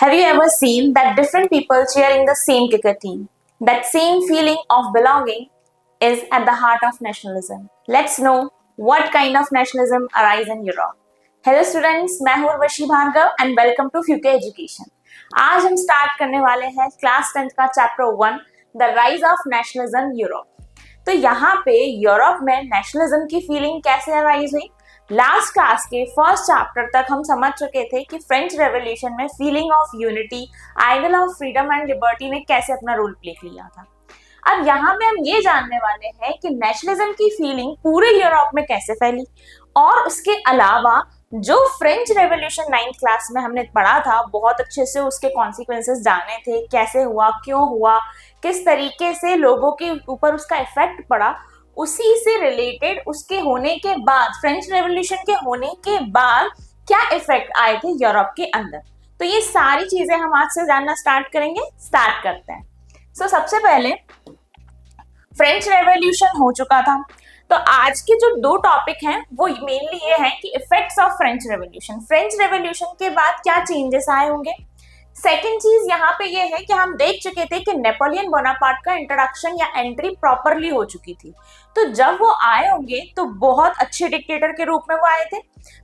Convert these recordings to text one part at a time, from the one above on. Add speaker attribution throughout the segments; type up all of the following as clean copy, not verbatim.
Speaker 1: Have you ever seen that different people cheering the same cricket team? That same feeling of belonging is at the heart of nationalism. Let's know what kind of nationalism arise in Europe. Hello students, मैं हूँ Urvashi Bhargava and welcome to Future Education. आज हम start करने वाले हैं class 10th का chapter 1 the rise of nationalism Europe. तो यहाँ पे यूरोप में नेशनलिज्म की फीलिंग कैसे अराइज हुई। लास्ट क्लास के फर्स्ट चैप्टर तक हम समझ चुके थे कि फ्रेंच रेवोल्यूशन में feeling of unity, idol of freedom and liberty ने कैसे अपना रोल प्ले किया था। अब यहाँ पे हम ये जानने वाले हैं कि नेशनलिज्म की फीलिंग पूरे यूरोप में कैसे फैली, और उसके अलावा जो फ्रेंच रेवोल्यूशन 9th क्लास में हमने पढ़ा था, बहुत अच्छे से उसके कॉन्सिक्वेंसेस जाने थे, कैसे हुआ, क्यों हुआ, किस तरीके से लोगों के ऊपर उसका इफेक्ट पड़ा। उसी से रिलेटेड उसके होने के बाद, फ्रेंच रेवोल्यूशन के होने के बाद क्या इफेक्ट आए थे यूरोप के अंदर, तो ये सारी चीजें हम आज से जानना स्टार्ट करेंगे। स्टार्ट करते हैं। सबसे पहले फ्रेंच रेवोल्यूशन हो चुका था, तो आज के जो दो टॉपिक हैं वो मेनली ये हैं कि effects of French revolution, French revolution के बाद क्या चेंजेस आए होंगे। सेकेंड चीज यहाँ पे ये है कि हम देख चुके थे कि नेपोलियन बोनापार्ट का इंट्रोडक्शन या एंट्री प्रॉपरली हो चुकी थी, तो जब वो आए होंगे तो बहुत अच्छे डिक्टेटर के रूप में वो आए थे।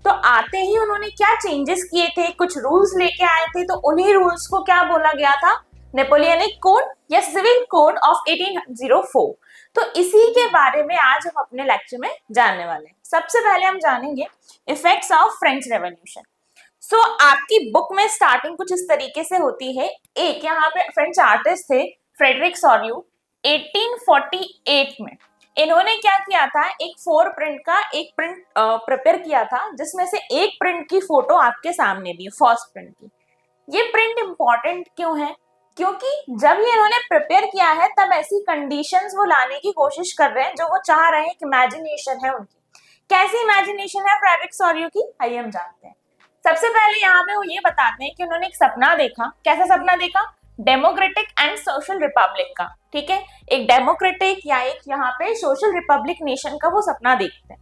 Speaker 1: तो आते ही उन्होंने क्या चेंजेस किए थे, कुछ रूल्स लेके आए थे, तो उन्हीं रूल्स को क्या बोला गया था, नेपोलियनिक कोड या सिविल कोड ऑफ 1804। तो इसी के बारे में आज हम अपने लेक्चर में जानने वाले हैं। सबसे पहले हम जानेंगे इफेक्ट्स ऑफ फ्रेंच रेवोल्यूशन। आपकी बुक में स्टार्टिंग कुछ इस तरीके से होती है। एक यहाँ पे फ्रेंच आर्टिस्ट थे फ्रेडरिक सोरियू, 1848 में इन्होंने क्या किया था, एक 4 प्रिंट का एक प्रिंट प्रिपेयर किया था, जिसमें से एक प्रिंट की फोटो आपके सामने भी है, फर्स्ट प्रिंट की। ये प्रिंट इंपॉर्टेंट क्यों है, क्योंकि जब ये इन्होंने प्रिपेयर किया है तब ऐसी कंडीशंस वो लाने की कोशिश कर रहे हैं जो वो चाह रहे हैं, कि इमेजिनेशन है उनकी। कैसी इमेजिनेशन है फ्रेडरिक सोरियू की, आइए हम जानते हैं। सबसे पहले यहाँ पे वो ये बताते हैं कि उन्होंने एक सपना देखा। कैसा सपना देखा, डेमोक्रेटिक एंड सोशल रिपब्लिक का। ठीक है, एक डेमोक्रेटिक या एक यहाँ पे सोशल रिपब्लिक नेशन का वो सपना देखते हैं।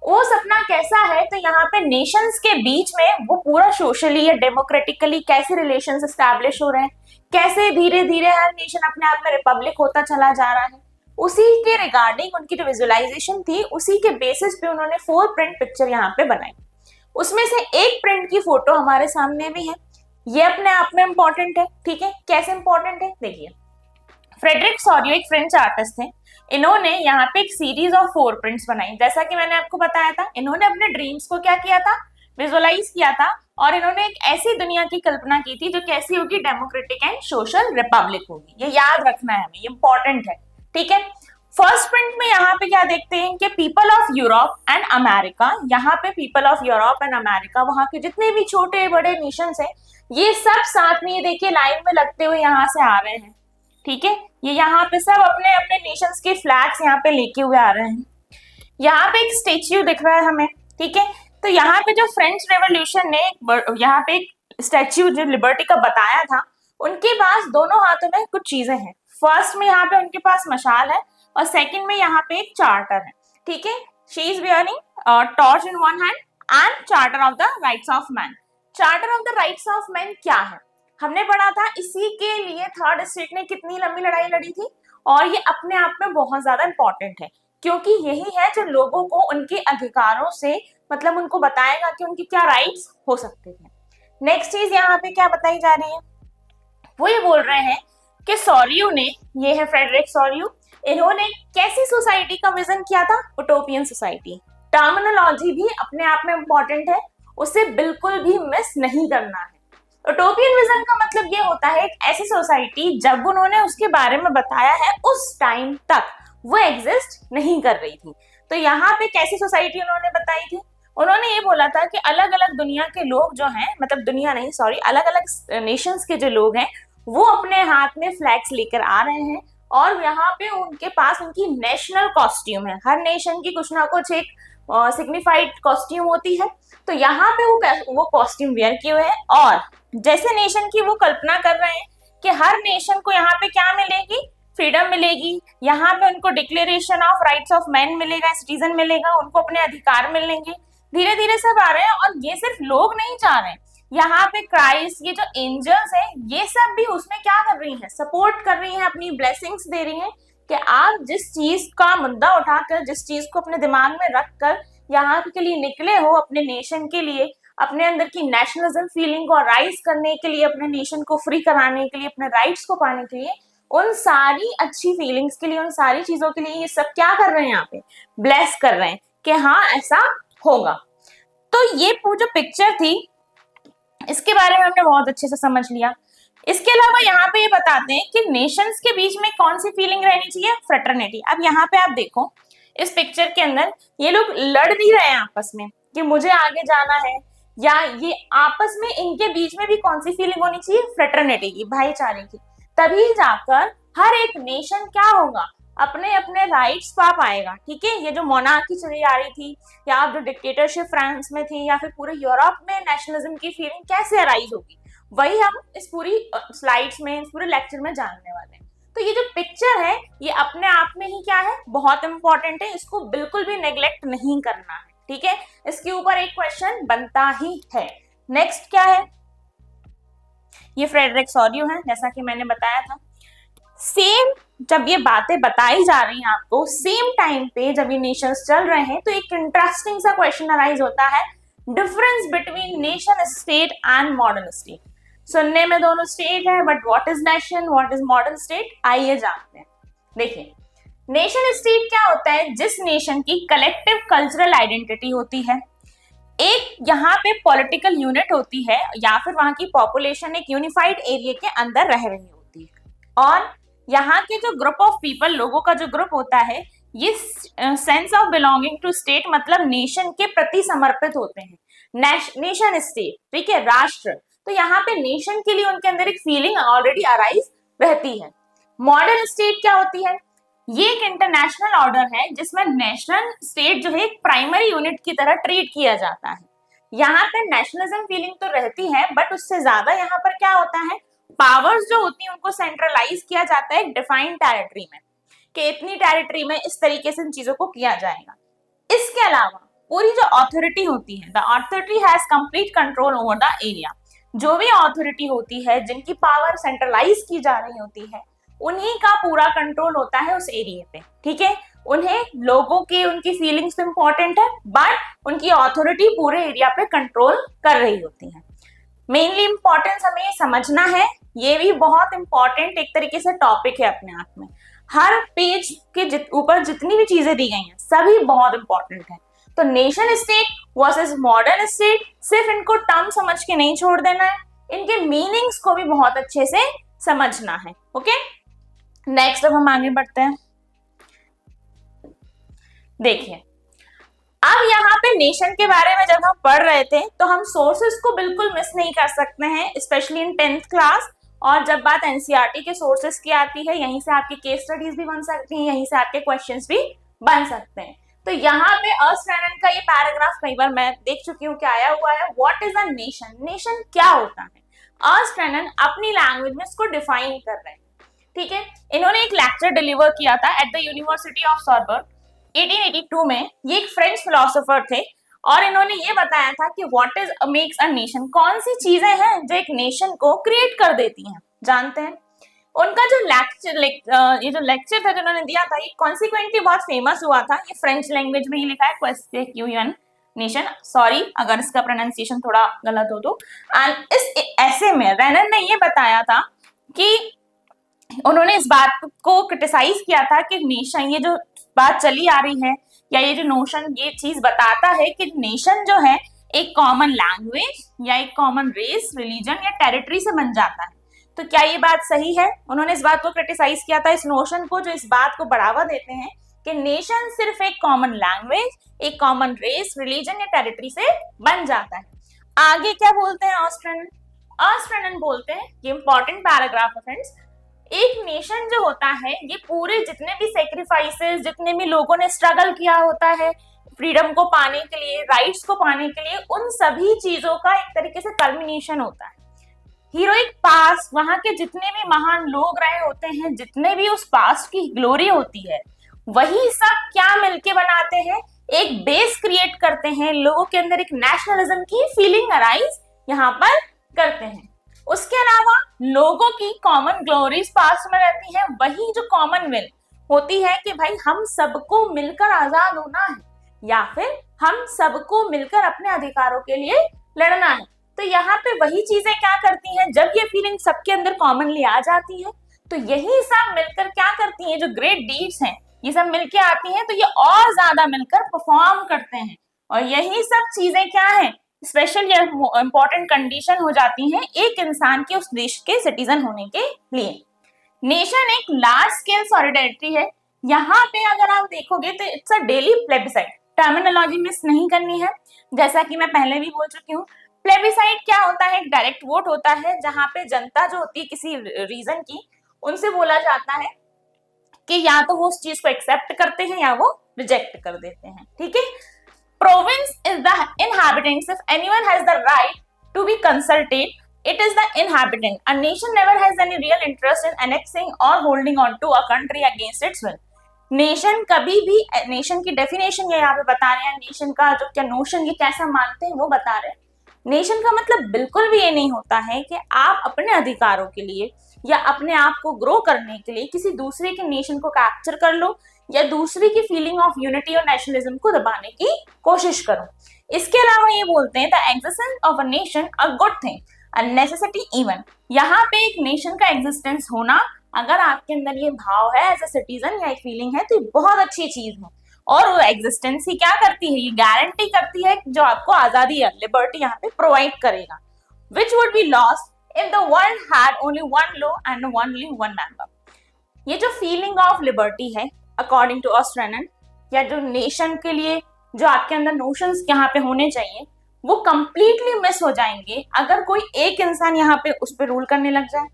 Speaker 1: वो सपना कैसा है, तो यहाँ पे नेशंस के बीच में वो पूरा सोशली या डेमोक्रेटिकली कैसे रिलेशंस एस्टैब्लिश हो रहे हैं, कैसे धीरे धीरे हर नेशन अपने आप में रिपब्लिक होता चला जा रहा है, उसी के रिगार्डिंग उनकी जो विजुअलाइजेशन थी, उसी के बेसिस पे उन्होंने 4 प्रिंट पिक्चर यहाँ पे बनाई। उसमें से एक प्रिंट की फोटो हमारे सामने भी है, ये अपने आप में इंपॉर्टेंट है। ठीक है, कैसे इंपॉर्टेंट है, देखिए। फ्रेडरिक सोरियू एक फ्रेंच आर्टिस्ट थे, इन्होंने यहाँ पे एक सीरीज ऑफ 4 प्रिंट्स बनाई। जैसा कि मैंने आपको बताया था, इन्होंने अपने ड्रीम्स को क्या किया था, विजुअलाइज किया था, और इन्होंने एक ऐसी दुनिया की कल्पना की थी जो कैसी होगी, डेमोक्रेटिक एंड सोशल रिपब्लिक होगी। ये याद रखना है हमें, ये इंपॉर्टेंट है। ठीक है, फर्स्ट प्रिंट में यहाँ पे क्या देखते हैं कि people of Europe and America, यहाँ पे people of Europe and America, वहां के जितने भी छोटे बड़े नेशंस हैं, ये सब साथ में, ये देखिए लाइन में लगते हुए यहाँ से आ रहे हैं। ठीक है, ये यहाँ पे सब अपने अपने नेशंस के फ्लैग्स यहाँ पे लेके हुए आ रहे हैं। यहाँ पे एक स्टेच्यू दिख रहा है हमें। ठीक है, तो यहाँ पे जो फ्रेंच रेवोल्यूशन ने यहाँ पे एक स्टेच्यू जो लिबर्टी का बताया था, उनके पास दोनों हाथों में कुछ चीजें हैं। फर्स्ट में यहाँ पे उनके पास मशाल है, और सेकंड में यहाँ पे एक चार्टर है। ठीक है, she is wearing torch in one hand and charter of the rights of man. Charter of the rights of man क्या है, हमने पढ़ा था, इसी के लिए थर्ड स्टेट ने कितनी लंबी लड़ाई लड़ी थी, और ये अपने आप में बहुत ज्यादा इंपॉर्टेंट है, क्योंकि यही है जो लोगों को उनके अधिकारों से, मतलब उनको बताएगा कि उनकी क्या राइट्स हो सकते हैं। नेक्स्ट चीज यहाँ पे क्या बताई जा रही है, वो ये बोल रहे हैं कि सोरियू ने, ये है फ्रेडरिक सोरियू, इन्होंने कैसी सोसाइटी का विजन किया था, उटोपियन सोसाइटी। टर्मिनोलॉजी भी अपने आप में इंपॉर्टेंट है, उसे बिल्कुल भी मिस नहीं करना है। उटोपियन विजन का मतलब ये होता है एक ऐसी सोसाइटी जब उन्होंने उसके बारे में बताया है उस टाइम तक वो एग्जिस्ट नहीं कर रही थी। तो यहाँ पे कैसी सोसाइटी उन्होंने बताई थी, उन्होंने ये बोला था कि अलग अलग दुनिया के लोग जो हैं, मतलब दुनिया नहीं सॉरी, अलग अलग नेशंस के जो लोग हैं, वो अपने हाथ में फ्लैग्स लेकर आ रहे हैं, और यहाँ पे उनके पास उनकी नेशनल कॉस्ट्यूम है। हर नेशन की कुछ ना कुछ एक सिग्निफाइड कॉस्ट्यूम होती है, तो यहाँ पे वो कॉस्ट्यूम वेयर किए हुए हैं, और जैसे नेशन की वो कल्पना कर रहे हैं कि हर नेशन को यहाँ पे क्या मिलेगी, फ्रीडम मिलेगी, यहाँ पे उनको declaration of rights of man मिलेगा, सिटीजन मिलेगा, उनको अपने अधिकार मिलेंगे। धीरे धीरे सब आ रहे हैं, और ये सिर्फ लोग नहीं चाह रहे हैं, यहाँ पे क्राइस्ट, ये जो एंजल्स है, ये सब भी उसमें क्या कर रही हैं, सपोर्ट कर रही हैं, अपनी ब्लेसिंग्स दे रही हैं कि आप जिस चीज का मुद्दा उठाकर, जिस चीज को अपने दिमाग में रखकर यहाँ के लिए निकले हो, अपने नेशन के लिए, अपने अंदर की नेशनलिज्म फीलिंग को राइज करने के लिए, अपने नेशन को फ्री कराने के लिए, अपने राइट्स को पाने के लिए, उन सारी अच्छी फीलिंग्स के लिए, उन सारी चीजों के लिए ये सब क्या कर रहे हैं, यहाँ पे ब्लेस कर रहे हैं कि हाँ ऐसा होगा। तो ये जो पिक्चर थी, इसके बारे में हमने बहुत अच्छे से समझ लिया। इसके अलावा यहाँ पे ये बताते हैं कि नेशंस के बीच में कौन सी फीलिंग रहनी चाहिए, फ्रेटर्निटी। अब यहाँ पे आप देखो इस पिक्चर के अंदर ये लोग लड़ नहीं रहे हैं आपस में कि मुझे आगे जाना है, या ये आपस में इनके बीच में भी कौन सी फीलिंग होनी चाहिए, फ्रेटर्निटी की, भाईचारे की। तभी जाकर हर एक नेशन क्या होगा, अपने अपने राइट्स पा पाएगा। ठीक है, ये जो मोनार्की चली आ रही थी, या आप जो डिक्टेटरशिप फ्रांस में थी, या फिर पूरे यूरोप में नेशनलिज्म की फीलिंग कैसे अराइज होगी, वही हम इस पूरी स्लाइड्स में, इस पूरे लेक्चर में जानने वाले हैं। तो ये जो पिक्चर है ये अपने आप में ही क्या है, बहुत इंपॉर्टेंट है, इसको बिल्कुल भी नेग्लेक्ट नहीं करना है। ठीक है, इसके ऊपर एक क्वेश्चन बनता ही है। नेक्स्ट क्या है, ये फ्रेडरिक सॉर्यू है, जैसा कि मैंने बताया था। सेम जब ये बातें बताई जा रही हैं आपको, सेम टाइम पे जब ये नेशंस चल रहे हैं, तो एक इंटरेस्टिंग सा क्वेश्चन अराइज होता है, difference between nation state and modern state. सुनने में दोनों स्टेट है, but what is nation, what is modern state, आइए जानते हैं। देखिए, नेशन स्टेट क्या होता है, जिस नेशन की कलेक्टिव कल्चरल आइडेंटिटी होती है, एक यहाँ पे पॉलिटिकल यूनिट होती है, या फिर वहां की पॉपुलेशन एक यूनिफाइड एरिया के अंदर रह रही होती है, और यहाँ के जो ग्रुप ऑफ पीपल, लोगों का जो ग्रुप होता है, ये sense of belonging to state, मतलब नेशन के प्रति समर्पित होते हैं। नेशन स्टेट, ठीक है, राष्ट्र। तो यहाँ पे नेशन के लिए उनके अंदर एक फीलिंग ऑलरेडी अराइज रहती है। मॉडर्न स्टेट क्या होती है, ये एक इंटरनेशनल ऑर्डर है जिसमें नेशनल स्टेट जो है एक प्राइमरी यूनिट की तरह ट्रीट किया जाता है। यहाँ पे नेशनलिज्म फीलिंग तो रहती है, बट उससे ज्यादा यहाँ पर क्या होता है, पावर्स जो होती हैं उनको सेंट्रलाइज किया जाता है एक डिफाइंड टेरिटरी में, कि इतनी टेरिटरी में इस तरीके से इन चीजों को किया जाएगा। इसके अलावा पूरी जो अथॉरिटी होती है, the authority has complete control over the area. जो भी अथॉरिटी होती है, जिनकी पावर सेंट्रलाइज की जा रही होती है, उन्हीं का पूरा कंट्रोल होता है उस एरिया पे। ठीक है, उन्हें लोगों के, उनकी फीलिंग्स इंपॉर्टेंट है, बट उनकी अथॉरिटी पूरे एरिया पे कंट्रोल कर रही होती है। मेनली इंपॉर्टेंस हमें ये समझना है, ये भी बहुत इंपॉर्टेंट एक तरीके से टॉपिक है अपने आप में। हर पेज के ऊपर जितनी भी चीजें दी गई हैं सभी बहुत इंपॉर्टेंट है। तो nation state versus modern state, सिर्फ इनको टर्म समझ के नहीं छोड़ देना है, इनके मीनिंग्स को भी बहुत अच्छे से समझना है। ओके, नेक्स्ट अब हम आगे बढ़ते हैं। देखिए, अब यहाँ पे नेशन के बारे में जब हम पढ़ रहे थे तो हम सोर्सेस को बिल्कुल मिस नहीं कर सकते हैं, स्पेशली इन 10th क्लास। और जब बात एनसीईआरटी के सोर्सेस की आती है, यहीं से आपकी केस स्टडीज भी बन सकती हैं, यहीं से आपके क्वेश्चंस भी बन सकते हैं। तो यहाँ पे अर्स्ट का ये पैराग्राफ कई बार मैं देख चुकी हूँ कि आया हुआ है, what is a nation, nation क्या होता है। अर्स्ट अपनी लैंग्वेज में इसको डिफाइन कर रहे हैं। ठीक है, इन्होंने एक लेक्चर डिलीवर किया था एट द यूनिवर्सिटी ऑफ सॉर्बर्ग 1882 में। ये एक फ्रेंच फिलोसोफर थे, और इन्होंने ये बताया था कि what is makes a nation, कौन सी चीजें हैं जो एक नेशन को क्रिएट कर देती हैं। जानते हैं उनका जो लेक्चर, ये जो लेक्चर था जो उन्होंने दिया था, ये कॉन्सिक्वेंटली बहुत फेमस हुआ था। ये फ्रेंच लैंग्वेज में ही लिखा है, क्वेस्टिक्यून नेशन, सॉरी अगर इसका प्रोनाउंसिएशन थोड़ा गलत हो तो। एंड इस ऐसे में रेनन ने ये बताया था कि उन्होंने इस बात को क्रिटिसाइज किया था कि नेशन, ये जो बात चली आ रही है, या ये जो नोशन, ये चीज बताता है कि नेशन जो है एक कॉमन लैंग्वेज या एक कॉमन रेस, रिलीजन या टेरिटरी से बन जाता है। तो क्या ये बात सही है? उन्होंने इस बात को क्रिटिसाइज किया था, इस नोशन को, जो इस बात को बढ़ावा देते हैं कि नेशन सिर्फ एक कॉमन लैंग्वेज, एक कॉमन रेस, रिलीजन या टेरिटरी से बन जाता है। आगे क्या बोलते हैं ऑस्ट्रेनन बोलते हैं, ये इंपॉर्टेंट पैराग्राफ है फ्रेंड्स, एक नेशन जो होता है ये पूरे जितने भी सेक्रीफाइसेस, जितने भी लोगों ने स्ट्रगल किया होता है फ्रीडम को पाने के लिए, राइट्स को पाने के लिए, उन सभी चीजों का एक तरीके से कल्मिनेशन होता है। हीरोइक पास्ट, वहां के जितने भी महान लोग रहे होते हैं, जितने भी उस पास्ट की ग्लोरी होती है, वही सब क्या मिलके बनाते हैं, एक बेस क्रिएट करते हैं, लोगों के अंदर एक नेशनलिज्म की फीलिंग अराइज यहाँ पर करते हैं। उसके अलावा लोगों की कॉमन ग्लोरीज पास्ट में रहती है, वही जो कॉमन विल होती है कि भाई हम सबको मिलकर आजाद होना है या फिर हम सबको मिलकर अपने अधिकारों के लिए लड़ना है। तो यहाँ पे वही चीजें क्या करती हैं, जब ये फीलिंग सबके अंदर कॉमनली आ जाती है तो यही सब मिलकर क्या करती हैं, जो ग्रेट डीड्स हैं ये सब मिलके आती हैं, तो ये और ज्यादा मिलकर परफॉर्म करते हैं। और यही सब चीजें क्या है, स्पेशल या इंपॉर्टेंट कंडीशन हो जाती हैं एक इंसान के उस देश के सिटीजन होने के लिए। नेशन एक लार्ज स्केल सॉलिडेरिटी है। यहाँ पे अगर आप देखोगे तो it's a daily plebiscite, terminology miss नहीं करनी है, जैसा कि मैं पहले भी बोल चुकी हूँ। प्लेबिसाइड क्या होता है, एक डायरेक्ट वोट होता है जहाँ पे जनता जो होती है किसी रीजन की, उनसे बोला जाता है कि या तो वो उस चीज को एक्सेप्ट करते हैं या वो रिजेक्ट कर देते हैं। ठीक है। Province is the inhabitants. If anyone has the right to be consulted, it is the inhabitant. A nation never has any real interest in annexing or holding on to a country against its will. Nation कभी भी, nation की definition ये यहाँ पे बता रहे हैं, nation का जो क्या नोशन ये कैसा मानते हैं वो बता रहे हैं। नेशन का मतलब बिल्कुल भी ये नहीं होता है कि आप अपने अधिकारों के लिए या अपने आप को ग्रो करने के लिए किसी दूसरे के नेशन को कैप्चर कर लो या दूसरे की फीलिंग ऑफ यूनिटी और नेशनलिज्म को दबाने की कोशिश करो। इसके अलावा ये बोलते हैं the existence of a nation a good thing, a necessity even. यहाँ पे एक नेशन का एग्जिस्टेंस होना, अगर आपके अंदर ये भाव है एज अ सिटीजन या एक फीलिंग है, तो ये बहुत अच्छी चीज है। और वो एग्जिस्टेंस ही क्या करती है, ये गारंटी करती है जो आपको आजादी है, लिबर्टी यहाँ पे प्रोवाइड करेगा। Which would be lost if the world had only one law and only one member. ये जो फीलिंग ऑफ लिबर्टी है अकॉर्डिंग टू ऑस्ट्रेनन, या जो नेशन के लिए जो आपके अंदर नोशंस यहाँ पे होने चाहिए वो कंप्लीटली मिस हो जाएंगे अगर कोई एक इंसान यहाँ पे उस पर रूल करने लग जाए,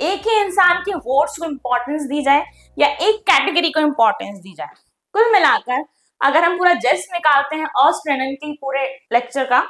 Speaker 1: एक ही इंसान के वोट्स को इंपॉर्टेंस दी जाए या एक कैटेगरी को इंपॉर्टेंस दी जाए। कुल मिलाकर अगर हम पूरा जेस्ट निकालते हैं ऑस्ट्रेनन की पूरे लेक्चर का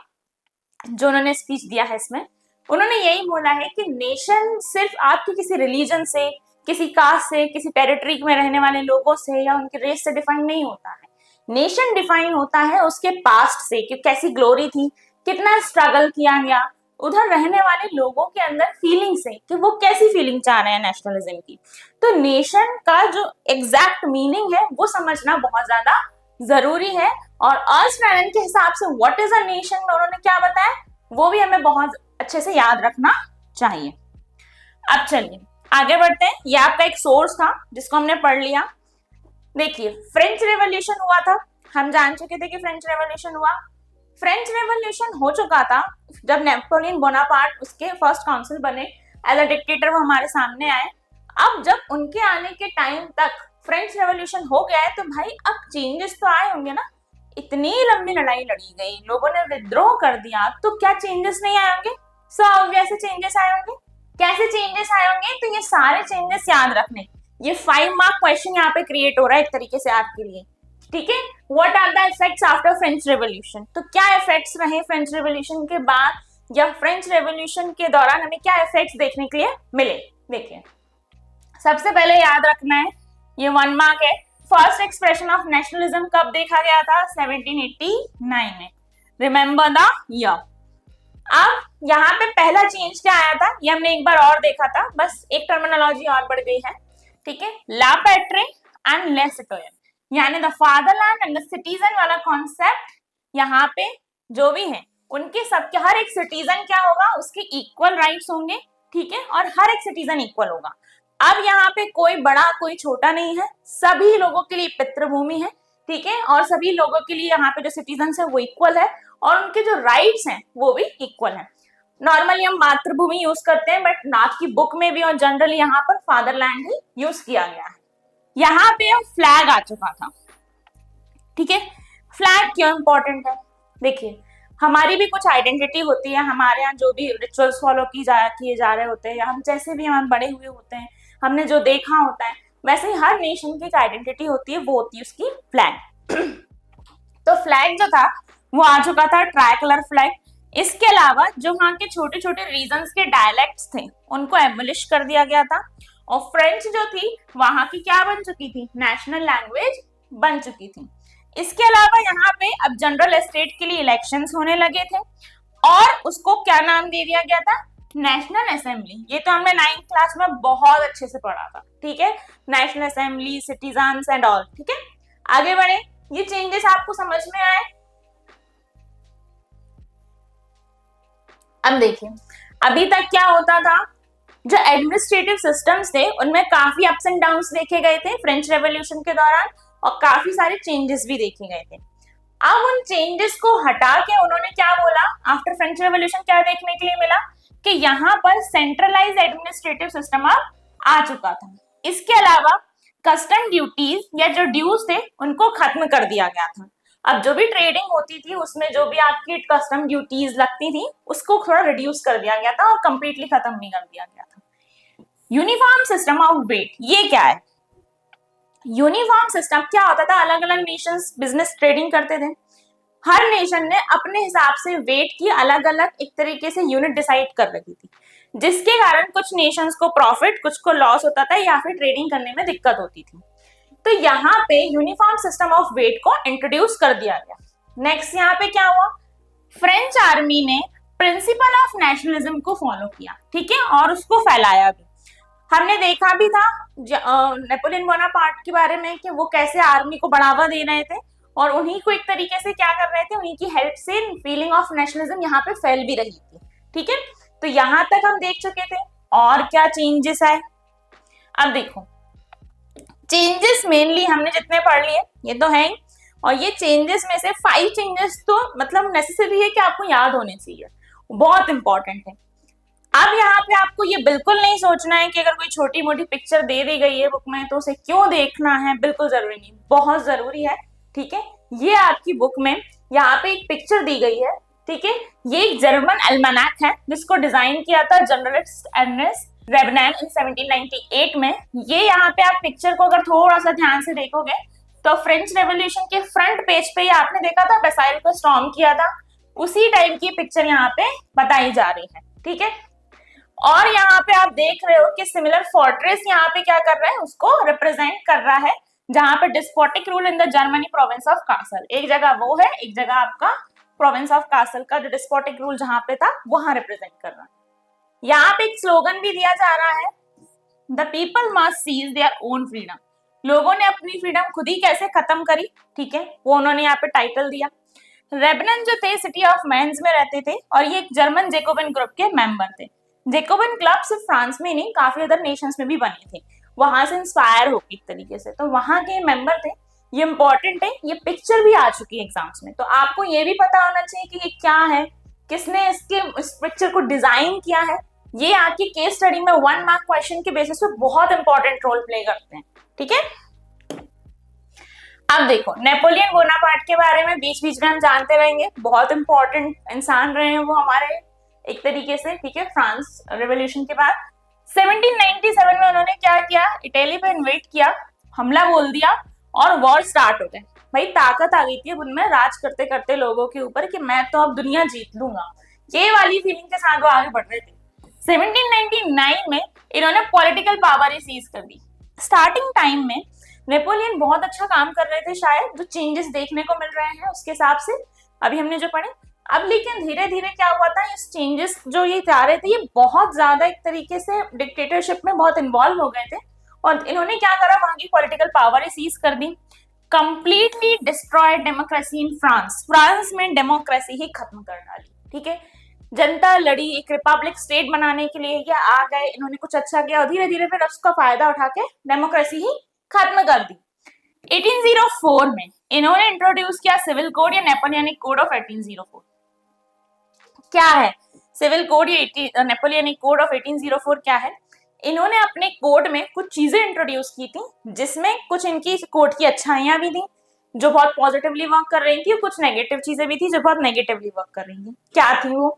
Speaker 1: जो उन्होंने स्पीच दिया है, इसमें उन्होंने यही बोला है कि नेशन सिर्फ आपके किसी रिलीजन से, किसी कास्ट से, किसी टेरिटरी में रहने वाले लोगों से या उनके रेस से डिफाइन नहीं होता है। नेशन डिफाइन होता है उसके पास्ट से कि कैसी ग्लोरी थी, कितना स्ट्रगल किया गया, उधर रहने वाले लोगों के अंदर फीलिंग से कि वो कैसी फीलिंग चाह रहे हैं नेशनलिज्म की। तो नेशन का जो एग्जैक्ट मीनिंग है वो समझना बहुत ज्यादा जरूरी है। और ऑस्ट्रेलियन के हिसाब से व्हाट इज अ नेशन में उन्होंने क्या बताया वो भी हमें बहुत अच्छे से याद रखना चाहिए। अब चलिए आगे बढ़ते हैं। ये आपका एक सोर्स था जिसको हमने पढ़ लिया। देखिए फ्रेंच रेवोल्यूशन हुआ था, हम जान चुके थे कि फ्रेंच रेवोल्यूशन हुआ। फ्रेंच रेवोल्यूशन हो चुका था जब नेपोलियन बोनापार्ट उसके फर्स्ट काउंसिल बने, एज अ डिक्टेटर वो हमारे सामने आए। अब जब उनके आने के टाइम तक फ्रेंच रेवोल्यूशन हो गया है तो भाई अब चेंजेस तो आए होंगे ना। इतनी लंबी लड़ाई लड़ी गई, लोगों ने विद्रोह कर दिया, तो क्या चेंजेस नहीं आए होंगे? सो ऑब्वियसली चेंजेस आए होंगे। कैसे चेंजेस आए होंगे? तो ये सारे चेंजेस याद रखने, ये 5 मार्क क्वेश्चन यहाँ पे क्रिएट हो रहा है एक तरीके से आपके लिए। ठीक है, what are the effects after French revolution? तो क्या इफेक्ट्स रहे फ्रेंच रेवोल्यूशन के बाद या फ्रेंच रेवोल्यूशन के दौरान हमें क्या इफेक्ट्स देखने के लिए मिले? देखिए सबसे पहले याद रखना है, ये 1 मार्क है। फर्स्ट एक्सप्रेशन ऑफ नेशनलिज्म कब देखा गया था? 1789 में। Remember the year. अब यहाँ पे पहला चेंज क्या आया था ये हमने एक बार और देखा था, बस एक टर्मिनोलॉजी और बढ़ गई है। ठीक है, ला पैट्री एंड ले सिटोयन, यानी the fatherland and the citizen वाला कॉन्सेप्ट यहाँ पे जो भी है उनके सबके हर एक सिटीजन क्या होगा, उसके इक्वल राइट्स होंगे। ठीक है, और हर एक सिटीजन इक्वल होगा। अब यहाँ पे कोई बड़ा कोई छोटा नहीं है, सभी लोगों के लिए पितृभूमि है। ठीक है, और सभी लोगों के लिए यहाँ पे जो सिटीजन है वो इक्वल है और उनके जो राइट्स हैं वो भी इक्वल है। नॉर्मली हम मातृभूमि यूज करते हैं, बट नाथ की बुक में भी और जनरली यहाँ पर फादरलैंड ही यूज किया गया है। यहाँ पे फ्लैग आ चुका था। ठीक है, फ्लैग क्यों इंपॉर्टेंट है? देखिए हमारी भी कुछ आइडेंटिटी होती है, हमारे यहाँ जो भी रिचुअल्स फॉलो किए जा रहे होते हैं या हम जैसे भी हम बड़े हुए होते हैं, हमने जो देखा होता है, वैसे ही हर नेशन की एक आइडेंटिटी होती है, वो होती है उसकी फ्लैग। तो फ्लैग जो था वो आ चुका था, ट्राई कलर फ्लैग। इसके अलावा जो वहाँ के छोटे छोटे रीजन्स के डायलेक्ट्स थे उनको एबलिश कर दिया गया था और फ्रेंच जो थी वहाँ की क्या बन चुकी थी? नेशनल लैंग्वेज बन चुकी थी। इसके अलावा यहाँ पे अब जनरल एस्टेट के लिए इलेक्शंस होने लगे थे और उसको क्या नाम दे दिया गया था, नेशनल असेंबली। ये तो हमने 9th क्लास में बहुत अच्छे से पढ़ा था, ठीक है, national assembly, citizens and all, ठीक है। आगे बढ़े, ये चेंजेस आपको समझ में आए? अब देखिए, अभी तक क्या होता था, जो एडमिनिस्ट्रेटिव सिस्टम्स थे उनमें काफी अप्स एंड डाउन्स देखे गए थे फ्रेंच रेवोल्यूशन के दौरान, और काफी सारे चेंजेस भी देखे गए थे। अब उन चेंजेस को हटा के उन्होंने क्या बोला, आफ्टर फ्रेंच रेवोल्यूशन क्या देखने के लिए मिला कि यहाँ पर सेंट्रलाइज एडमिनिस्ट्रेटिव सिस्टम अब आ चुका था। इसके अलावा कस्टम ड्यूटीज या जो ड्यूज थे उनको खत्म कर दिया गया था। अब जो भी ट्रेडिंग होती थी उसमें जो भी आपकी कस्टम ड्यूटीज लगती थी उसको थोड़ा रिड्यूस कर दिया गया था और कंप्लीटली खत्म नहीं कर दिया गया था। यूनिफॉर्म सिस्टम ऑफ वेट, ये क्या है? यूनिफॉर्म सिस्टम क्या होता था, अलग अलग नेशंस बिजनेस ट्रेडिंग करते थे, हर नेशन ने अपने हिसाब से वेट की अलग अलग एक तरीके से यूनिट डिसाइड कर रखी थी, जिसके कारण कुछ नेशंस को प्रॉफिट कुछ को लॉस होता था या फिर ट्रेडिंग करने में दिक्कत होती थी। तो यहाँ पे यूनिफॉर्म सिस्टम ऑफ वेट को इंट्रोड्यूस कर दिया गया। नेक्स्ट यहाँ पे क्या हुआ, फ्रेंच आर्मी ने प्रिंसिपल ऑफ नेशनलिज्म को फॉलो किया, ठीक है, और उसको फैलाया भी। हमने देखा भी था नेपोलियन बोनापार्ट के बारे में कि वो कैसे आर्मी को बढ़ावा दे रहे थे और उन्हीं को एक तरीके से क्या कर रहे थे, उन्हीं की हेल्प से फीलिंग ऑफ नेशनलिज्म यहाँ पे फैल भी रही थी, ठीक है। तो यहाँ तक हम देख चुके थे। और क्या चेंजेस आए, अब देखो, चेंजेस मेनली हमने जितने पढ़ लिए ये तो है ही, और ये चेंजेस में से 5 चेंजेस तो मतलब नेसेसरी है कि आपको याद होने चाहिए, बहुत इंपॉर्टेंट है। अब यहाँ पे आपको ये बिल्कुल नहीं सोचना है कि अगर कोई छोटी मोटी पिक्चर दे दी गई है बुक में तो उसे क्यों देखना है, बिल्कुल जरूरी नहीं, बहुत जरूरी है, ठीक है। ये आपकी बुक में यहाँ पे एक पिक्चर दी गई है, ठीक है, ये एक जर्मन एल्मेनाक है जिसको डिजाइन किया था जर्नलिस्ट अर्नेस्ट रेबनैन इन 1798 में। ये यहाँ पे आप पिक्चर को अगर थोड़ा सा ध्यान से देखोगे तो फ्रेंच रेवोल्यूशन के फ्रंट पेज पे आपने देखा था बेसाइल को स्टॉर्म किया था, उसी टाइप की पिक्चर यहाँ पे बताई जा रही है, ठीक है। और यहाँ पे आप देख रहे हो कि सिमिलर फोर्ट्रेस यहाँ पे क्या कर रहा है, उसको रिप्रेजेंट कर रहा है, जहां पे despotic rule in the Germany province of castle, एक जगह वो है, एक जगह आपका प्रोविंस ऑफ कासल का जो डिस्पोटिक रूल जहां पे था वहां रिप्रेजेंट कर रहा है। यहाँ पे एक स्लोगन भी दिया जा रहा है, the people must seize their own freedom, लोगों ने अपनी फ्रीडम खुद ही कैसे खत्म करी, ठीक है, वो उन्होंने यहाँ पे टाइटल दिया। रेबनन जो थे सिटी ऑफ मेंस में रहते थे और ये एक जर्मन जेकोबिन ग्रुप के मेंबर थे। जेकोबिन क्लब सिर्फ फ्रांस में नहीं काफी अदर नेशंस में भी बने थे, वहां से इंस्पायर होकर एक तरीके से, तो वहां के मेंबर थे। ये इंपॉर्टेंट है, ये पिक्चर भी आ चुकी है एग्जाम्स में, तो आपको ये भी पता होना चाहिए कि ये क्या है, किसने इस पिक्चर को डिजाइन किया है। ये आपकी केस स्टडी में 1 मार्क क्वेश्चन के बेसिस पे बहुत इंपॉर्टेंट रोल प्ले करते हैं, ठीक है। अब देखो, नेपोलियन बोनापार्ट के बारे में बीच बीच में हम जानते रहेंगे, बहुत इंपॉर्टेंट इंसान रहे हैं वो हमारे एक तरीके से, ठीक है। फ्रांस रेवोल्यूशन के बाद 1797 में उन्होंने क्या किया, इटली पे इन्वेट किया, हमला बोल दिया और वॉर स्टार्ट हो गए। भाई ताकत आ गई थी उनमें राज करते करते लोगों के ऊपर कि मैं तो अब दुनिया जीत लूंगा, ये वाली फीलिंग के साथ वो आगे बढ़ रहे थे। 1799 में इन्होंने पॉलिटिकल पावर ही सीज कर दी। स्टार्टिंग टाइम में नेपोलियन बहुत अच्छा काम कर रहे थे, शायद जो चेंजेस देखने को मिल रहे हैं उसके हिसाब से अभी हमने जो पढ़े। अब लेकिन धीरे धीरे क्या हुआ था, इस चेंजेस जो ये चाह रहे थे ये बहुत ज्यादा एक तरीके से डिक्टेटरशिप में बहुत इन्वॉल्व हो गए थे और इन्होंने क्या करा, वहां की पॉलिटिकल पावर ही सीज कर दी। Completely destroyed democracy in France, France में डेमोक्रेसी ही खत्म कर डाली, ठीक है। जनता लड़ी एक रिपब्लिक स्टेट बनाने के लिए, या आ गए, इन्होंने कुछ अच्छा किया और धीरे धीरे फिर उसका फायदा उठा के डेमोक्रेसी ही खत्म कर दी। 1804 में इन्होंने इंट्रोड्यूस किया सिविल कोड या नेपोलियनिक कोड ऑफ 1804। क्या है सिविल कोड या नेपोलियनिक कोड ऑफ 1804 क्या है? इन्होंने अपने कोड में कुछ चीजें इंट्रोड्यूस की थी जिसमें कुछ इनकी कोड की अच्छाइयां भी थी जो बहुत पॉजिटिवली वर्क कर रही थी, कुछ नेगेटिव चीजें भी थी जो बहुत नेगेटिवली वर्क कर रही थी। क्या थी वो?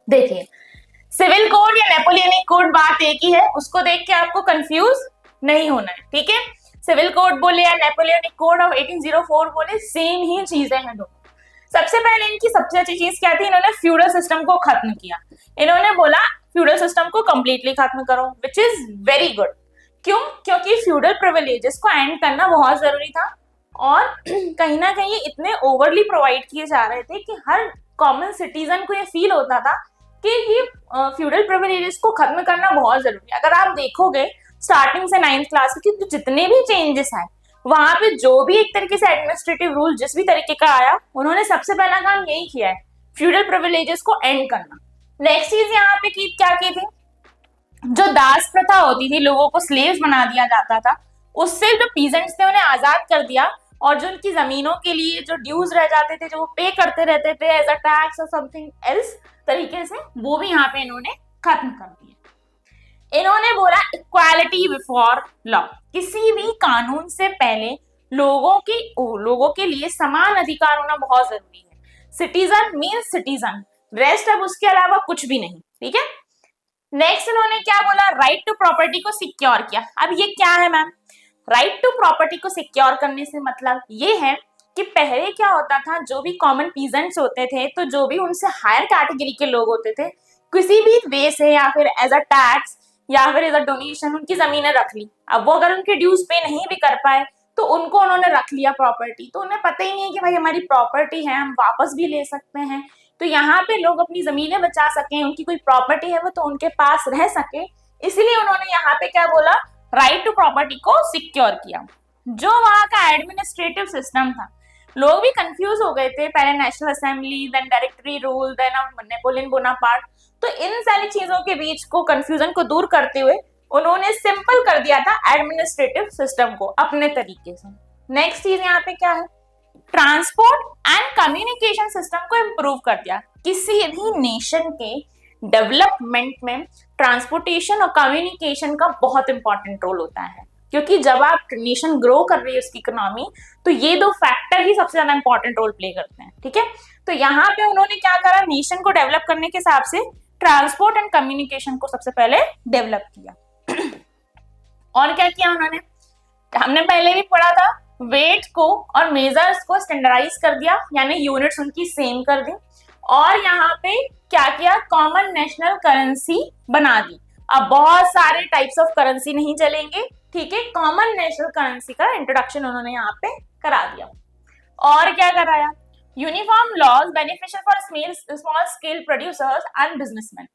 Speaker 1: देखिए, सिविल कोड या नेपोलियनिक कोड बात एक ही है, उसको देख के आपको कंफ्यूज नहीं होना है, ठीक है। सिविल कोड बोले या नेपोलियनिक कोड ऑफ 1804 बोले, सेम ही चीजें हैं दोनों। सबसे पहले इनकी सबसे अच्छी चीज क्या थी, इन्होंने फ्यूडल सिस्टम को खत्म किया। इन्होंने बोला फ्यूडल सिस्टम को कंप्लीटली खत्म करो, विच इज वेरी गुड। क्यों? क्योंकि फ्यूडल प्रिविलेजेस को एंड करना बहुत जरूरी था और कहीं ना कहीं इतने ओवरली प्रोवाइड किए जा रहे थे कि हर कॉमन सिटीजन को ये फील होता था कि ये फ्यूडल प्रिविलेजेस को खत्म करना बहुत जरूरी है। अगर आप देखोगे स्टार्टिंग से 9th क्लास की तो जितने भी चेंजेस आए वहां पे जो भी एक तरीके से एडमिनिस्ट्रेटिव रूल जिस भी तरीके का आया, उन्होंने सबसे पहला काम यही किया है, फ्यूडल प्रिविलेजेस को एंड करना। नेक्स्ट चीज यहाँ पे क्या की थी, जो दास प्रथा होती थी, लोगों को स्लेव्स बना दिया जाता था, उससे जो पीजेंट्स थे उन्हें आजाद कर दिया और जो उनकी जमीनों के लिए जो ड्यूज रह जाते थे, जो वो पे करते रहते थे एज अ टैक्स और समथिंग एल्स तरीके से, वो भी यहाँ पे इन्होंने खत्म कर दिया। इन्होंने बोला इक्वालिटी बिफोर लॉ, किसी भी कानून से पहले लोगों के लिए समान अधिकार होना बहुत जरूरी है। सिटीजन मीन्स सिटीजन, रेस्ट अब उसके अलावा कुछ भी नहीं, ठीक है। नेक्स्ट इन्होंने क्या बोला, राइट टू प्रॉपर्टी को सिक्योर किया। अब ये क्या है मैम, राइट टू प्रॉपर्टी को सिक्योर करने से मतलब ये है कि पहले क्या होता था, जो भी कॉमन पीजेंट्स होते थे, तो जो भी उनसे हायर कैटेगरी के लोग होते थे, किसी भी वे से या फिर एज अ टैक्स या फिर एज अ डोनेशन उनकी जमीनें रख ली। अब वो अगर उनके ड्यूज पे नहीं भी कर पाए तो उनको उन्होंने रख लिया प्रॉपर्टी, तो उन्हें पता ही नहीं है कि भाई हमारी प्रॉपर्टी है, हम वापस भी ले सकते हैं। तो यहाँ पे लोग अपनी जमीनें बचा सकें, उनकी कोई प्रॉपर्टी है वो तो उनके पास रह सके, इसलिए उन्होंने यहाँ पे क्या बोला, राइट टू प्रॉपर्टी को सिक्योर किया। जो वहां का एडमिनिस्ट्रेटिव सिस्टम था, लोग भी कंफ्यूज हो गए थे, पहले national assembly, then directory rule, then Napoleon Bonaparte, तो इन सारी चीजों के बीच को कंफ्यूजन को दूर करते हुए उन्होंने सिंपल कर दिया था एडमिनिस्ट्रेटिव सिस्टम को अपने तरीके से। नेक्स्ट चीज यहाँ पे क्या है, ट्रांसपोर्ट एंड कम्युनिकेशन सिस्टम को इम्प्रूव कर दिया। किसी भी नेशन के डेवलपमेंट में ट्रांसपोर्टेशन और कम्युनिकेशन का बहुत इंपॉर्टेंट रोल होता है, क्योंकि जब आप नेशन ग्रो कर रही है उसकी इकोनॉमी, तो ये दो फैक्टर ही सबसे ज्यादा इंपॉर्टेंट रोल प्ले करते हैं, ठीक है। तो यहाँ पे उन्होंने क्या करा, नेशन को डेवलप करने के हिसाब से ट्रांसपोर्ट एंड कम्युनिकेशन को सबसे पहले डेवलप किया। और क्या किया उन्होंने, हमने पहले भी पढ़ा था, वेट को और मेजर्स को स्टैंडर्डाइज कर दिया, यानी यूनिट्स उनकी सेम कर दी। और यहाँ पे क्या किया, कॉमन नेशनल करेंसी बना दी। अब बहुत सारे टाइप्स ऑफ करेंसी नहीं चलेंगे, ठीक है, कॉमन नेशनल करेंसी का इंट्रोडक्शन उन्होंने यहाँ पे करा दिया। और क्या कराया, uniform laws beneficial for small scale producers and businessman.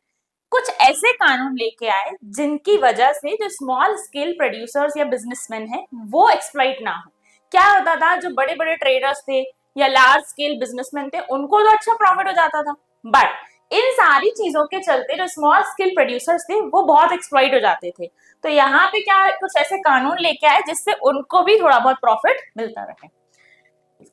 Speaker 1: कुछ ऐसे कानून लेके आए जिनकी वजह से जो स्मॉल स्केल प्रोड्यूसर्स या बिजनेसमैन हैं वो एक्सप्लॉइट ना हो। क्या होता था, जो बड़े बड़े ट्रेडर्स थे या लार्ज स्केल बिजनेसमैन थे, उनको तो अच्छा प्रॉफिट हो जाता था, बट इन सारी चीजों के चलते जो स्मॉल स्केल प्रोड्यूसर्स थे वो बहुत एक्सप्लॉइट हो जाते थे। तो यहाँ पे क्या कुछ ऐसे कानून लेके आए जिससे उनको भी थोड़ा बहुत प्रॉफिट मिलता रहे।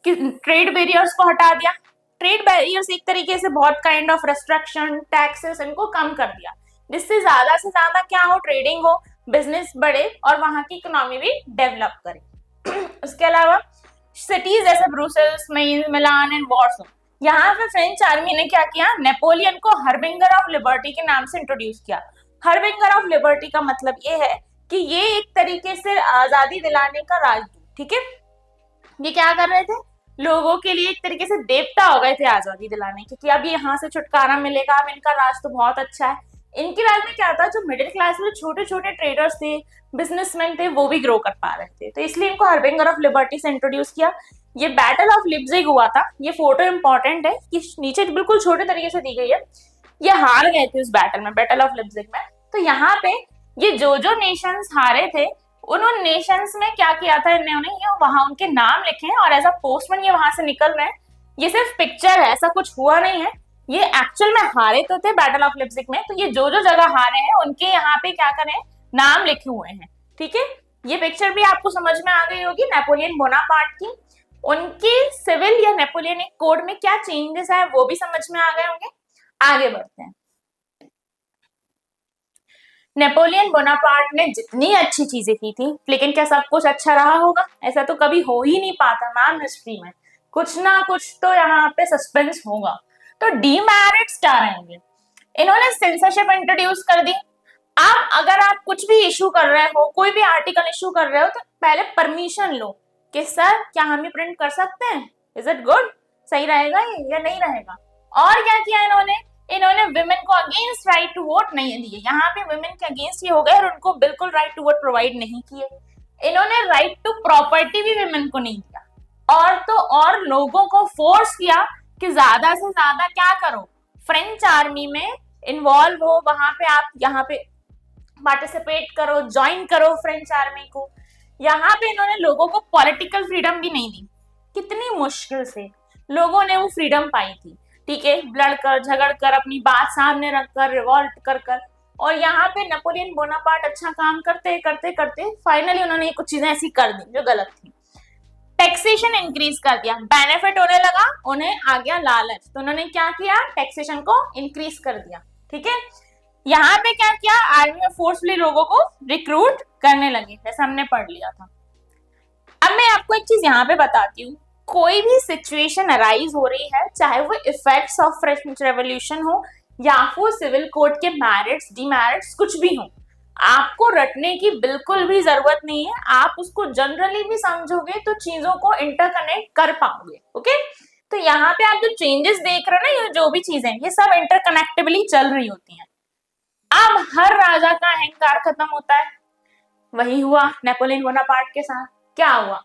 Speaker 1: ट्रेड बैरियर्स को हटा दिया। ट्रेड बैरियर्स एक तरीके से बहुत काइंड ऑफ रेस्ट्रिक्शन, टैक्सेस, इनको कम कर दिया, जिससे ज्यादा से ज्यादा क्या हो, ट्रेडिंग हो, बिजनेस बढ़े और वहां की इकोनॉमी भी डेवलप करे। उसके अलावा सिटीज जैसे ब्रुसेल्स, मिलान एंड वॉर्सो, यहाँ पे फ्रेंच आर्मी ने क्या किया, नेपोलियन को हर्बिंगर ऑफ लिबर्टी के नाम से इंट्रोड्यूस किया। हर्बिंगर ऑफ लिबर्टी का मतलब ये है कि ये एक तरीके से आजादी दिलाने का राजदूत, ठीक है। ये क्या कर रहे थे, लोगों के लिए एक तरीके से देवता हो गए थे आजादी दिलाने के, कि अब यहाँ से छुटकारा मिलेगा, अब इनका राज तो बहुत अच्छा है। इनके राज में क्या था, जो मिडिल क्लास में छोटे छोटे ट्रेडर्स थे, बिजनेसमैन थे, वो भी ग्रो कर पा रहे थे, तो इसलिए इनको हर्बिंगर ऑफ लिबर्टी से इंट्रोड्यूस किया। ये बैटल ऑफ लिप्जिग हुआ था, ये फोटो इंपॉर्टेंट है, कि नीचे बिल्कुल छोटे तरीके से दी गई है। ये हार गए थे उस बैटल में, बैटल ऑफ लिप्जिग में। तो यहाँ पे ये जो नेशंस हारे थे, उन्होंने नेशंस में क्या किया था, इन्होंने ये वहां उनके नाम लिखे हैं और एज अ पोस्टमैन ये वहां से निकल रहे हैं। ये सिर्फ पिक्चर है, ऐसा कुछ हुआ नहीं है, ये एक्चुअल में हारे तो थे बैटल ऑफ लिप्जिग में। तो ये जो जगह हारे हैं उनके यहाँ पे क्या करें, नाम लिखे हुए हैं, ठीक है। ये पिक्चर भी आपको समझ में आ गई होगी नेपोलियन बोनापार्ट की। उनके सिविल या नेपोलियनिक कोड में क्या चेंजेस है वो भी समझ में आ गए होंगे। आगे बढ़ते हैं। नेपोलियन बोनापार्ट ने जितनी अच्छी चीजें की थी, लेकिन क्या सब कुछ अच्छा रहा होगा, ऐसा तो कभी हो ही नहीं पाता मैम, हिस्ट्री में कुछ ना कुछ तो यहाँ पे सस्पेंस होगा। तो डीमेरिट्स क्या रहेंगे, इन्होंने सेंसरशिप इंट्रोड्यूस कर दी। अब अगर आप कुछ भी इशू कर रहे हो, कोई भी आर्टिकल इशू कर रहे हो, तो पहले परमिशन लो कि सर क्या हम ही प्रिंट कर सकते हैं, इज इट गुड, सही रहेगा ये या नहीं रहेगा। और क्या किया इन्होंने विमेन को अगेंस्ट राइट टू वोट नहीं दिए, यहाँ पे विमेन के अगेंस्ट ही हो गए और उनको बिल्कुल राइट टू वोट प्रोवाइड नहीं किए। इन्होंने राइट टू प्रॉपर्टी भी विमेन को नहीं दिया, और तो और लोगों को फोर्स किया कि ज्यादा से ज्यादा क्या करो, फ्रेंच आर्मी में इन्वॉल्व हो, वहां पे आप यहाँ पे पार्टिसिपेट करो, ज्वाइन करो फ्रेंच आर्मी को। यहाँ पे इन्होंने लोगों को पॉलिटिकल फ्रीडम भी नहीं दी। कितनी मुश्किल से लोगों ने वो फ्रीडम पाई थी, ठीक है, लड़कर झगड़ कर, अपनी बात सामने रखकर, रिवॉल्ट कर कर। और यहाँ पे नेपोलियन बोनापार्ट अच्छा काम करते करते करते फाइनली उन्होंने कुछ चीजें ऐसी कर दी जो गलत थी। टैक्सेशन इंक्रीज कर दिया, बेनिफिट होने लगा, उन्हें आ गया लालच, तो उन्होंने क्या किया, टैक्सेशन को इंक्रीज कर दिया, ठीक है। यहाँ पे क्या किया, आर्मी में फोर्सफुली लोगों को रिक्रूट करने लगे, जैसे हमने पढ़ लिया था। अब मैं आपको एक चीज यहाँ पे बताती हूँ, कोई भी सिचुएशन अराइज हो रही है, चाहे वो इफेक्ट्स ऑफ फ्रेंच रेवोल्यूशन हो या फिर सिविल कोड के मेरिट्स डिमेरिट्स कुछ भी हो, आपको रटने की बिल्कुल भी जरूरत नहीं है। आप उसको जनरली भी समझोगे तो चीजों को इंटरकनेक्ट कर पाओगे, ओके। तो यहाँ पे आप जो चेंजेस देख रहे हो ना, ये जो भी चीजें, ये सब इंटरकनेक्टिवली चल रही होती हैं। अब हर राजा का अहंकार खत्म होता है, वही हुआ नेपोलियन बोनापार्ट के साथ। क्या हुआ,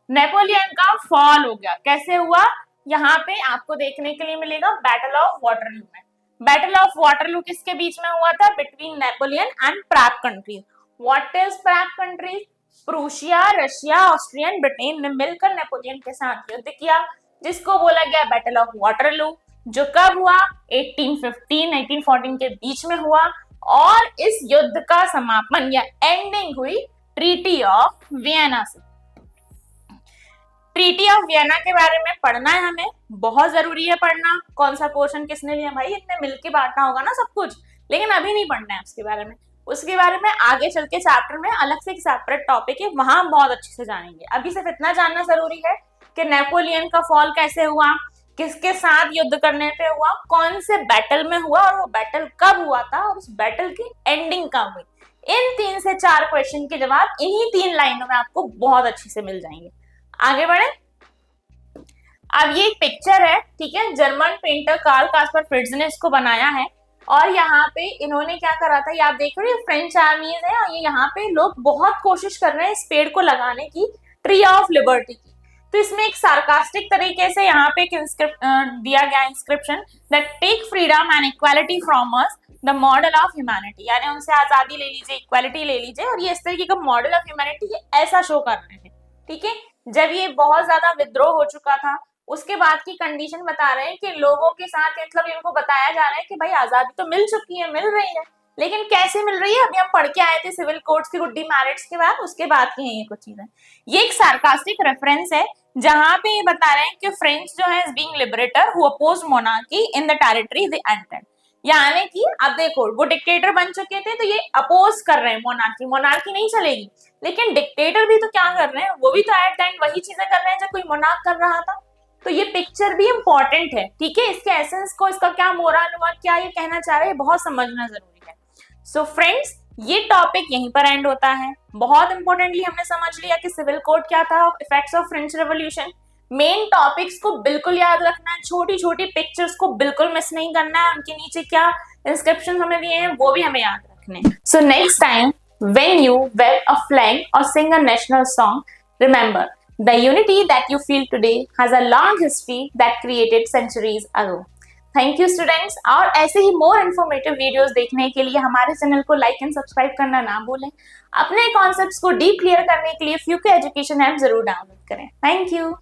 Speaker 1: नेपोलियन का फॉल हो गया। कैसे हुआ, यहाँ पे आपको देखने के लिए मिलेगा बैटल ऑफ वाटरलू में। बैटल ऑफ वाटरलू किसके बीच में हुआ था, between Napoleon and Prague countries. What is Prague countries, Prussia, Russia, Austrian, Britain ने मिलकर नेपोलियन के साथ युद्ध किया, जिसको बोला गया बैटल ऑफ वाटरलू, जो कब हुआ, 1814 के बीच में हुआ। और इस युद्ध का समापन या एंडिंग हुई ट्रीटी ऑफ वियना से। ट्रीटी ऑफ वियना के बारे में पढ़ना है हमें, बहुत जरूरी है पढ़ना। कौन सा पोर्शन किसने लिया भाई, इतने मिलके बांटना होगा ना सब कुछ, लेकिन अभी नहीं पढ़ना है उसके बारे में। उसके बारे में आगे चल के चैप्टर में अलग से एक सेपरेट टॉपिक है, वहां बहुत अच्छे से जानेंगे। अभी सिर्फ इतना जानना जरूरी है कि नेपोलियन का फॉल कैसे हुआ, किसके साथ युद्ध करने पे हुआ, कौन से बैटल में हुआ, और वो बैटल कब हुआ था, और उस बैटल की एंडिंग कब हुई। इन 3 से 4 क्वेश्चन के जवाब इन्हीं 3 लाइनों में आपको बहुत अच्छे से मिल जाएंगे। आगे बढ़े। अब ये एक पिक्चर है, ठीक है, German painter Karl Kaspar Fritz ने इसको बनाया है। और यहाँ पे इन्होंने क्या करा था, ये आप देख रहे हो, फ्रेंच आर्मीज है, और ये यहाँ पे लोग बहुत कोशिश कर रहे हैं इस पेड़ को लगाने की, ट्री ऑफ लिबर्टी की। तो इसमें एक सार्कास्टिक तरीके से यहाँ पे एक दिया गया inscription, that take freedom and equality from us the model of humanity, यानी उनसे आजादी ले लीजिए, इक्वालिटी ले लीजिए। और ये इस तरीके का मॉडल ऑफ ह्यूमैनिटी ऐसा शो कर रहे थे, ठीक है। जब ये बहुत ज्यादा विद्रोह हो चुका था, उसके बाद की कंडीशन बता रहे हैं कि लोगों के साथ, मतलब इनको बताया जा रहा है कि भाई आजादी तो मिल चुकी है, मिल रही है, लेकिन कैसे मिल रही है, अभी हम पढ़ के आए थे सिविल कोड्स की गुड मेरिट्स के बाद, उसके बाद की है ये कुछ चीजें। ये एक सार्कास्टिक रेफरेंस है, जहां पे ये बता रहे हैं कि फ्रेंच जो है being liberator who oppose monarchy in the territory they entered, यानी कि अब देखो वो डिक्टेटर बन चुके थे, तो ये अपोज कर रहे हैं मोनार्की, मोनार्की नहीं चलेगी, लेकिन डिक्टेटर भी तो क्या कर रहे हैं, वो भी तो एट द एंड वही चीजें कर रहे हैं जो कोई मोनार्क कर रहा था। तो ये पिक्चर भी इंपॉर्टेंट है, ठीक है, इसके एसेंस को, इसका क्या मोरल हुआ, क्या ये कहना चाह रहे हैं, बहुत समझना जरूरी है। सो फ्रेंड्स, ये टॉपिक यहीं पर एंड होता है। बहुत इंपॉर्टेंटली हमने समझ लिया कि सिविल कोड क्या था, effects of French revolution. Main topics को बिल्कुल याद रखना है, छोटी छोटी पिक्चर्स को बिल्कुल मिस नहीं करना है, उनके नीचे क्या इंस्क्रिप्शन हमें दिए हैं वो भी हमें याद रखने हैं। So next time when you wave a flag or sing a national song, remember the unity that you feel today has a long history that created centuries ago. Thank you students, और ऐसे ही more informative videos देखने के लिए हमारे channel को like and subscribe करना ना भूलें। अपने कॉन्सेप्ट्स को डीप क्लियर करने के लिए फ्यूके एजुकेशन ऐप जरूर डाउनलोड करें। Thank you.